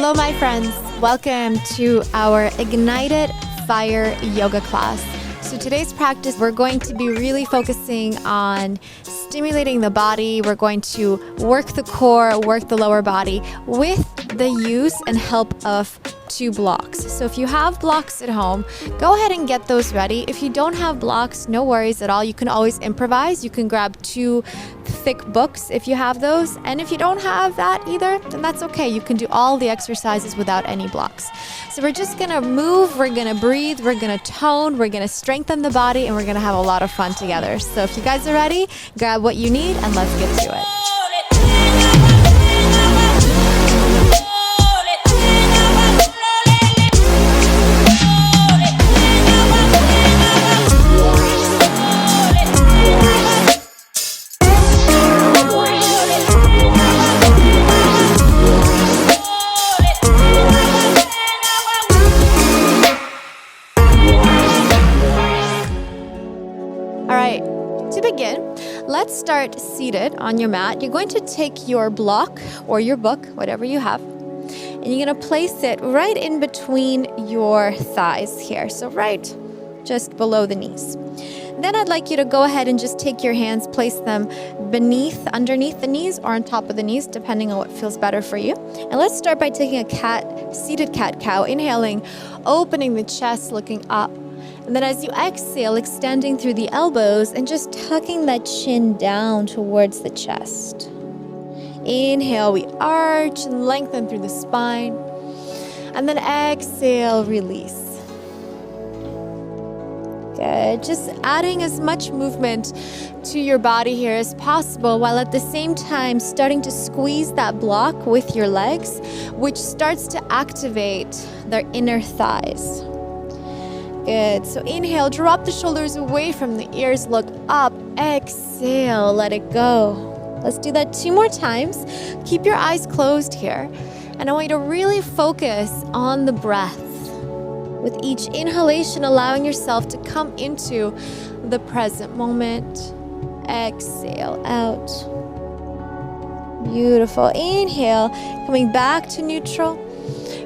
Hello, my friends. Welcome to our Ignited Fire yoga class. So today's practice, we're going to be really focusing on stimulating the body. We're going to work the core, work the lower body with the use and help of 2 blocks. So if you have blocks at home, go ahead and get those ready. If you don't have blocks, no worries at all. You can always improvise. You can grab 2 thick books if you have those. And if you don't have that either, then that's okay. You can do all the exercises without any blocks. So we're just gonna move, we're gonna breathe, we're gonna tone, we're gonna strengthen the body, and we're gonna have a lot of fun together. So if you guys are ready, grab what you need and let's get to it. Let's start seated on your mat. You're going to take your block or your book, whatever you have, and you're going to place it right in between your thighs here. So right just below the knees. Then I'd like you to go ahead and just take your hands, place them underneath the knees or on top of the knees, depending on what feels better for you. And let's start by taking a seated cat-cow, inhaling, opening the chest, looking up. And then as you exhale, extending through the elbows and just tucking that chin down towards the chest. Inhale, we arch and lengthen through the spine. And then exhale, release. Good. Just adding as much movement to your body here as possible, while at the same time starting to squeeze that block with your legs, which starts to activate their inner thighs. Good. So inhale, drop the shoulders away from the ears, look up, exhale, let it go. Let's do that 2 more times. Keep your eyes closed here. And I want you to really focus on the breath. With each inhalation, allowing yourself to come into the present moment. Exhale out. Beautiful. Inhale, coming back to neutral.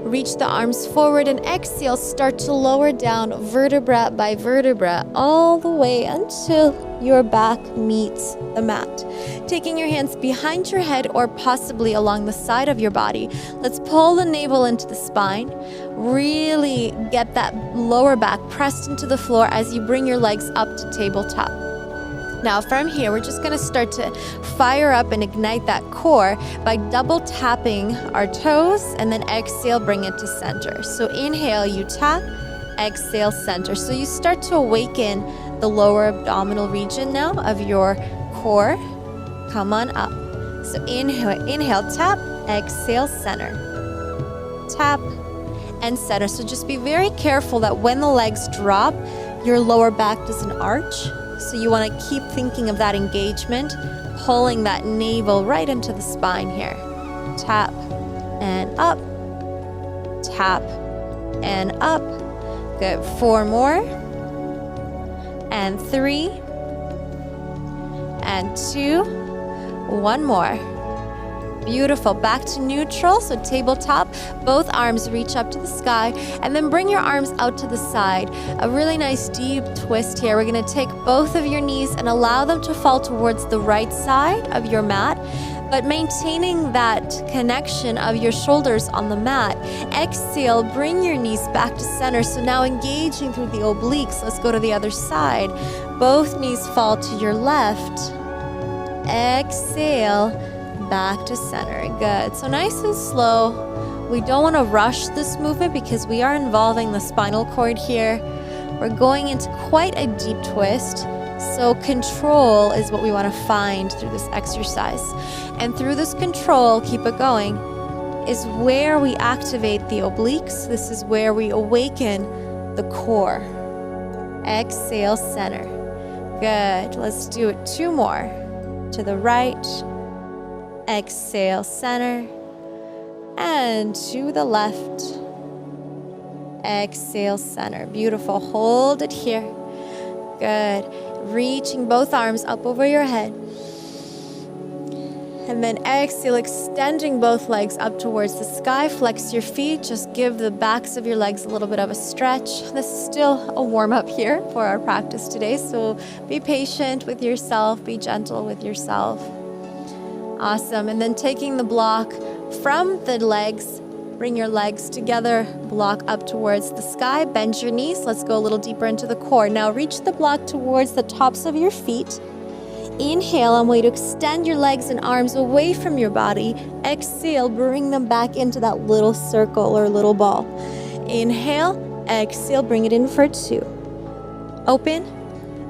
Reach the arms forward and exhale, start to lower down vertebra by vertebra all the way until your back meets the mat. Taking your hands behind your head or possibly along the side of your body. Let's pull the navel into the spine. Really get that lower back pressed into the floor as you bring your legs up to tabletop. Now from here, we're just gonna start to fire up and ignite that core by double tapping our toes and then exhale, bring it to center. So inhale, you tap, exhale, center. So you start to awaken the lower abdominal region now of your core. Come on up. So inhale, tap, exhale, center. Tap and center. So just be very careful that when the legs drop, your lower back doesn't arch. So you want to keep thinking of that engagement, pulling that navel right into the spine here. Tap and up, tap and up. Good. 4 more. And 3. And 2. 1 more. Beautiful. Back to neutral. So tabletop, both arms reach up to the sky, and then bring your arms out to the side. A really nice deep twist here. We're going to take both of your knees and allow them to fall towards the right side of your mat, but maintaining that connection of your shoulders on the mat. Exhale, bring your knees back to center. So now engaging through the obliques. Let's go to the other side. Both knees fall to your left. Exhale, back to center. Good. So nice and slow. We don't want to rush this movement because we are involving the spinal cord here. We're going into quite a deep twist. So control is what we want to find through this exercise. And through this control, keep it going, is where we activate the obliques. This is where we awaken the core. Exhale, center. Good. Let's do it 2 more. To the right. Exhale, center, and to the left. Exhale, center. Beautiful. Hold it here. Good. Reaching both arms up over your head. And then exhale, extending both legs up towards the sky. Flex your feet. Just give the backs of your legs a little bit of a stretch. This is still a warm-up here for our practice today, so be patient with yourself. Be gentle with yourself. Awesome. And then taking the block from the legs, bring your legs together, block up towards the sky. Bend your knees. Let's go a little deeper into the core. Now reach the block towards the tops of your feet. Inhale, I'm going to extend your legs and arms away from your body. Exhale, bring them back into that little circle or little ball. Inhale, exhale, bring it in for 2. Open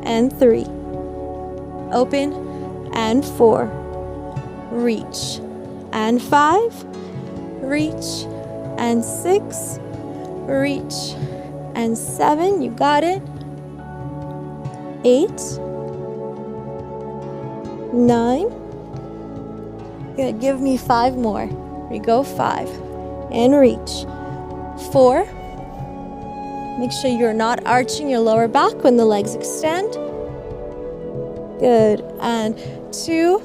and 3. Open and 4. Reach and 5. Reach and 6. Reach and 7. You got it. 8. 9. Good. Give me 5 more. Here we go. 5. And reach. 4. Make sure you're not arching your lower back when the legs extend. Good. And 2.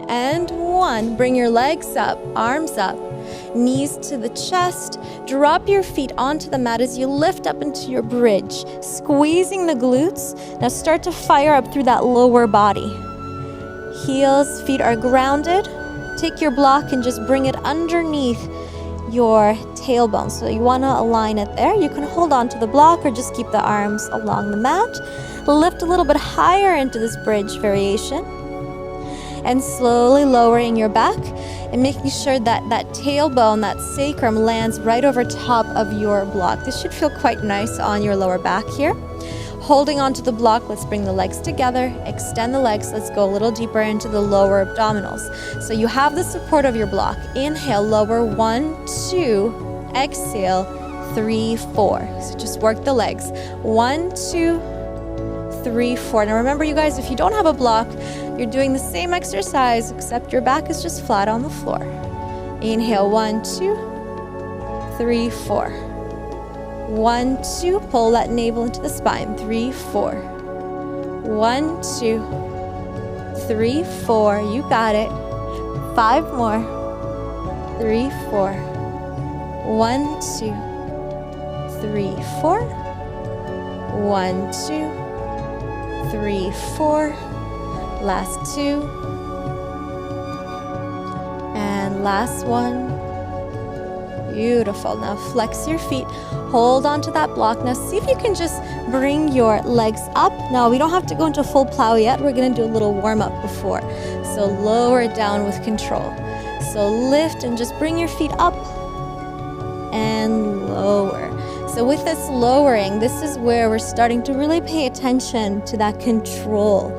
And 1. Bring your legs up, arms up, knees to the chest. Drop your feet onto the mat as you lift up into your bridge, squeezing the glutes. Now start to fire up through that lower body. Heels, feet are grounded. Take your block and just bring it underneath your tailbone. So you want to align it there. You can hold on to the block or just keep the arms along the mat. Lift a little bit higher into this bridge variation. And slowly lowering your back and making sure that that tailbone, that sacrum, lands right over top of your block. This should feel quite nice on your lower back here. Holding onto the block, let's bring the legs together, extend the legs. Let's go a little deeper into the lower abdominals. So you have the support of your block. Inhale, lower, 1, 2, exhale, 3, 4. So just work the legs. 1, 2, 3, 4. Now remember, you guys, if you don't have a block, you're doing the same exercise, except your back is just flat on the floor. Inhale, 1, 2, 3, 4. 1, 2, pull that navel into the spine. 3, 4. 1, 2, 3, 4. You got it. 5 more. 3, 4. 1, 2, 3, 4. 1, 2, 3, 4. Last 2. And last 1. Beautiful. Now flex your feet. Hold on to that block. Now see if you can just bring your legs up. Now we don't have to go into full plow yet. We're going to do a little warm up before. So lower it down with control. So lift and just bring your feet up and lower. So with this lowering, this is where we're starting to really pay attention to that control.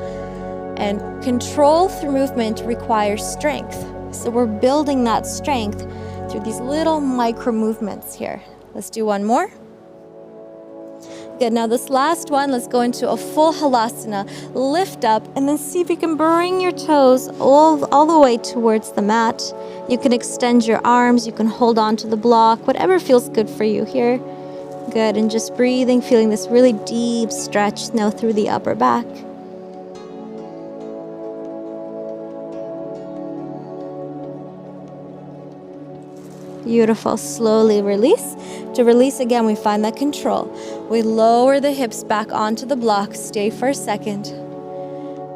And control through movement requires strength. So we're building that strength through these little micro movements here. Let's do one more. Good. Now this last one, let's go into a full Halasana. Lift up and then see if you can bring your toes all the way towards the mat. You can extend your arms. You can hold on to the block. Whatever feels good for you here. Good. And just breathing, feeling this really deep stretch now through the upper back. Beautiful. Slowly release. To release again, we find that control. We lower the hips back onto the block. Stay for a second.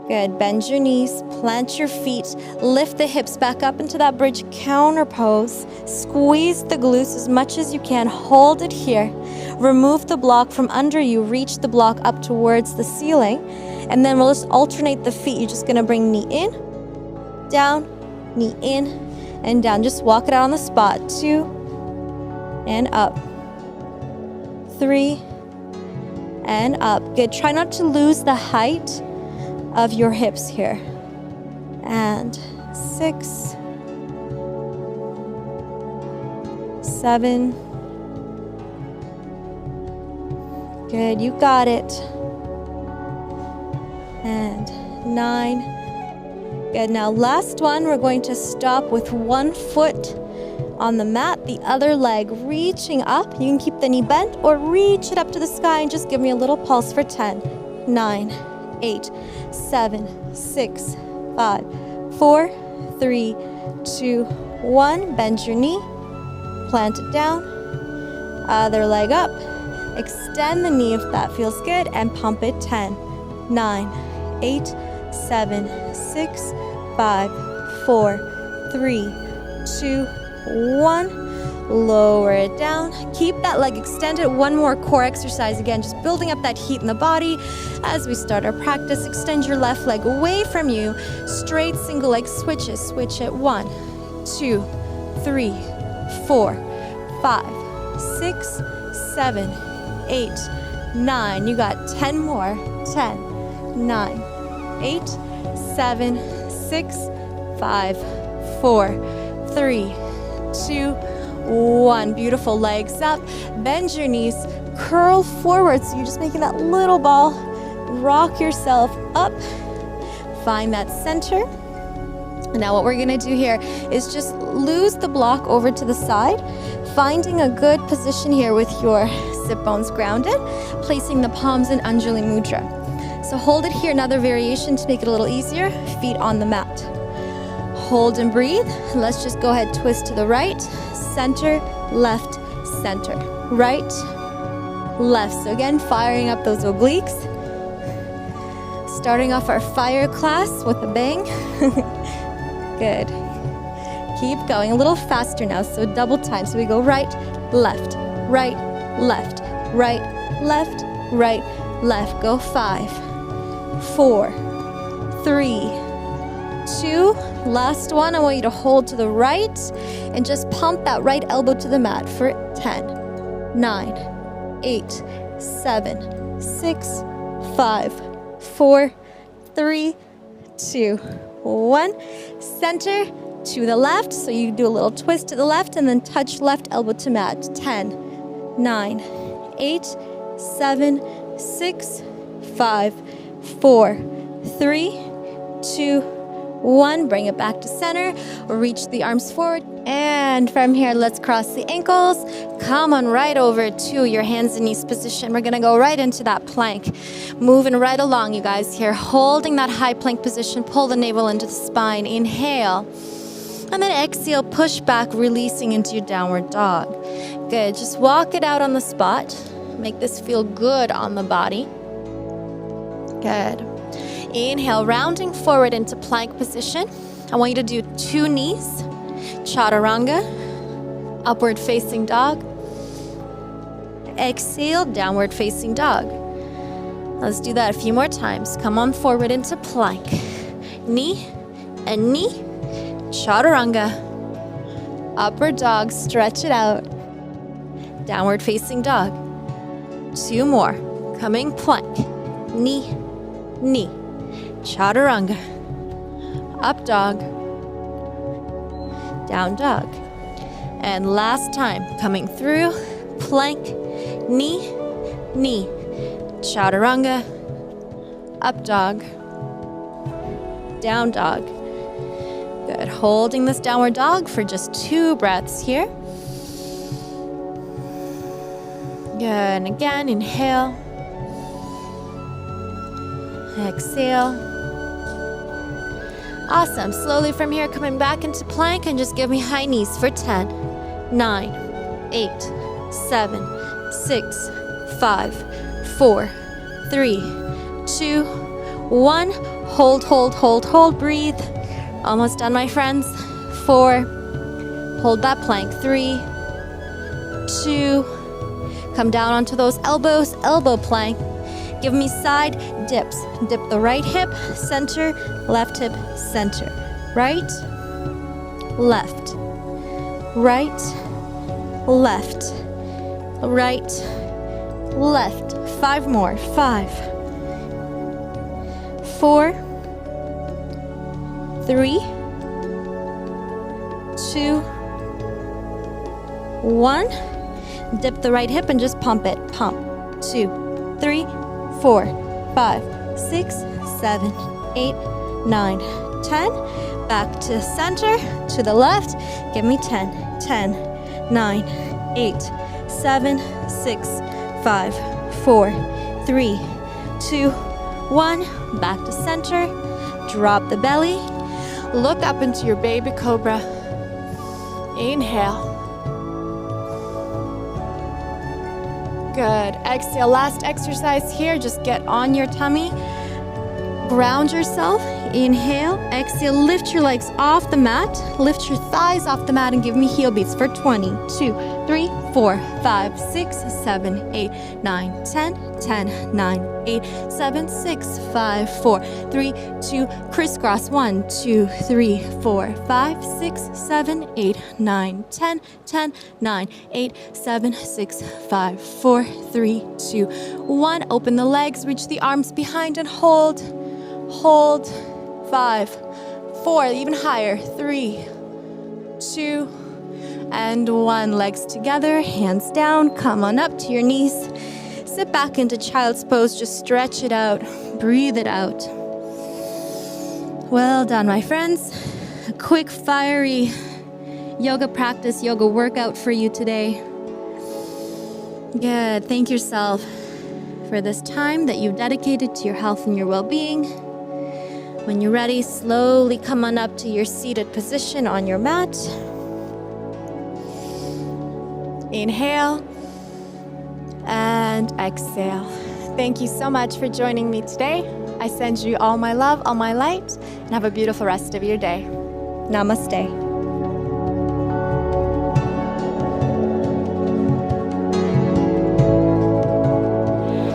Good. Bend your knees. Plant your feet. Lift the hips back up into that bridge counter pose. Squeeze the glutes as much as you can. Hold it here. Remove the block from under you. Reach the block up towards the ceiling. And then we'll just alternate the feet. You're just going to bring knee in, down, knee in, and down. Just walk it out on the spot. 2 and up. 3 and up. Good. Try not to lose the height of your hips here. And 6, 7. Good. You got it. And 9. Good. Now last one, we're going to stop with one foot on the mat, the other leg reaching up. You can keep the knee bent or reach it up to the sky and just give me a little pulse for 10, 9, 8, 7, 6, 5, 4, 4, 3, 2, 1. Bend your knee, plant it down, other leg up. Extend the knee if that feels good, and pump it. 10, 9, 8, 7, 6, 5, 4, 3, 2, 1. Lower it down. Keep that leg extended. One more core exercise. Again, just building up that heat in the body. As we start our practice, extend your left leg away from you. Straight single leg switches. Switch it. 1, 2, 3, 4, 5, 6, 7, 8, 9. You got 10 more. 10, 9, 8, 7, 6, 5, 4, 3, 2, 1. Beautiful. Legs up. Bend your knees. Curl forward. So you're just making that little ball. Rock yourself up. Find that center. Now what we're going to do here is just lose the block over to the side. Finding a good position here with your sit bones grounded. Placing the palms in Anjali Mudra. So hold it here. Another variation to make it a little easier. Feet on the mat. Hold and breathe. Let's just go ahead, twist to the right, center, left, center, right, left. So again, firing up those obliques. Starting off our fire class with a bang. Good. Keep going a little faster now, so double time. So we go right, left, right, left, right, left, right, left. Go 5, 4, 3, 2, last one. I want you to hold to the right and just pump that right elbow to the mat for 10, 9, 8, 7, 6, 5, 4, 3, 2, 1. Center to the left. So you do a little twist to the left and then touch left elbow to mat. 10, 9, 8, 7, 6, 5, 4, 3, 2, 1. Bring it back to center. Reach the arms forward. And from here, let's cross the ankles. Come on right over to your hands and knees position. We're going to go right into that plank. Moving right along, you guys, here. Holding that high plank position. Pull the navel into the spine. Inhale. And then exhale, push back, releasing into your downward dog. Good. Just walk it out on the spot. Make this feel good on the body. Good. Inhale, rounding forward into plank position. I want you to do 2 knees, chaturanga, upward facing dog. Exhale, downward facing dog. Let's do that a few more times. Come on forward into plank. Knee and knee, chaturanga, upward dog, stretch it out. Downward facing dog. 2 more. Coming plank. Knee, knee. Chaturanga, up dog, down dog. And last time, coming through, plank, knee, knee, chaturanga, up dog, down dog. Good. Holding this downward dog for just 2 breaths here. Good. And again, inhale, exhale. Awesome. Slowly from here, coming back into plank, and just give me high knees for 10, 9, 8, 7, 6, 5, 4, 3, 2, 1. Hold, hold, hold, hold. Breathe. Almost done, my friends. 4. Hold that plank. 3, 2. Come down onto those elbows. Elbow plank. Give me side dips. Dip the right hip, center, left hip, center. Right, left, right, left, right, left. 5 more. 5, 4, 3, 2, 1. Dip the right hip and just pump it. Pump. 2, 3, 4, 5, 6, 7, 8, 9, 10. Back to center, to the left. Give me 10, 10, 9, 8, 7, 6, 5, 4, 3, 2, 1. Back to center. Drop the belly. Look up into your baby cobra. Inhale. Good. Exhale. Last exercise here. Just get on your tummy. Ground yourself. Inhale. Exhale. Lift your legs off the mat. Lift your thighs off the mat and give me heel beats for 20, 2, 3, 4, 5, 6, 7, 8, 9, 10, 10, 9, 8, 7, 6, 5, 4, 3, 2, crisscross. 1, 2, 3, 4, 5, 6, 7, 8, 9, 10, 10, 9, 8, 7, 6, 5, 4, 3, 2, 1. Open the legs, reach the arms behind and hold. Hold. 5, 4, even higher. 3, 2, and 1. Legs together, hands down. Come on up to your knees. Sit back into child's pose. Just stretch it out. Breathe it out. Well done, my friends. A quick, fiery yoga practice, yoga workout for you today. Good. Thank yourself for this time that you've dedicated to your health and your well-being. When you're ready, slowly come on up to your seated position on your mat. Inhale and exhale. Thank you so much for joining me today. I send you all my love, all my light, and have a beautiful rest of your day. Namaste.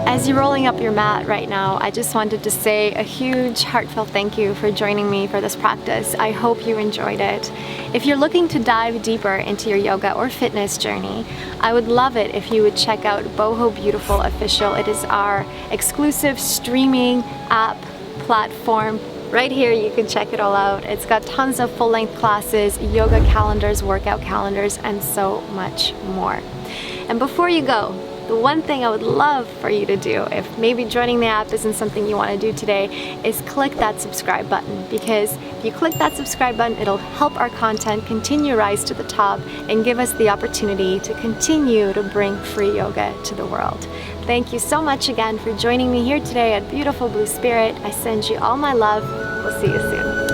As you're rolling up your mat right now, I just wanted to say a huge heartfelt thank you for joining me for this practice. I hope you enjoyed it. If you're looking to dive deeper into your yoga or fitness journey, I would love it if you would check out Boho Beautiful Official. It is our exclusive streaming app platform. Right here, you can check it all out. It's got tons of full-length classes, yoga calendars, workout calendars, and so much more. And before you go, the one thing I would love for you to do, if maybe joining the app isn't something you want to do today, is click that subscribe button, because if you click that subscribe button, it'll help our content continue to rise to the top and give us the opportunity to continue to bring free yoga to the world. Thank you so much again for joining me here today at Beautiful Blue Spirit. I send you all my love. We'll see you soon.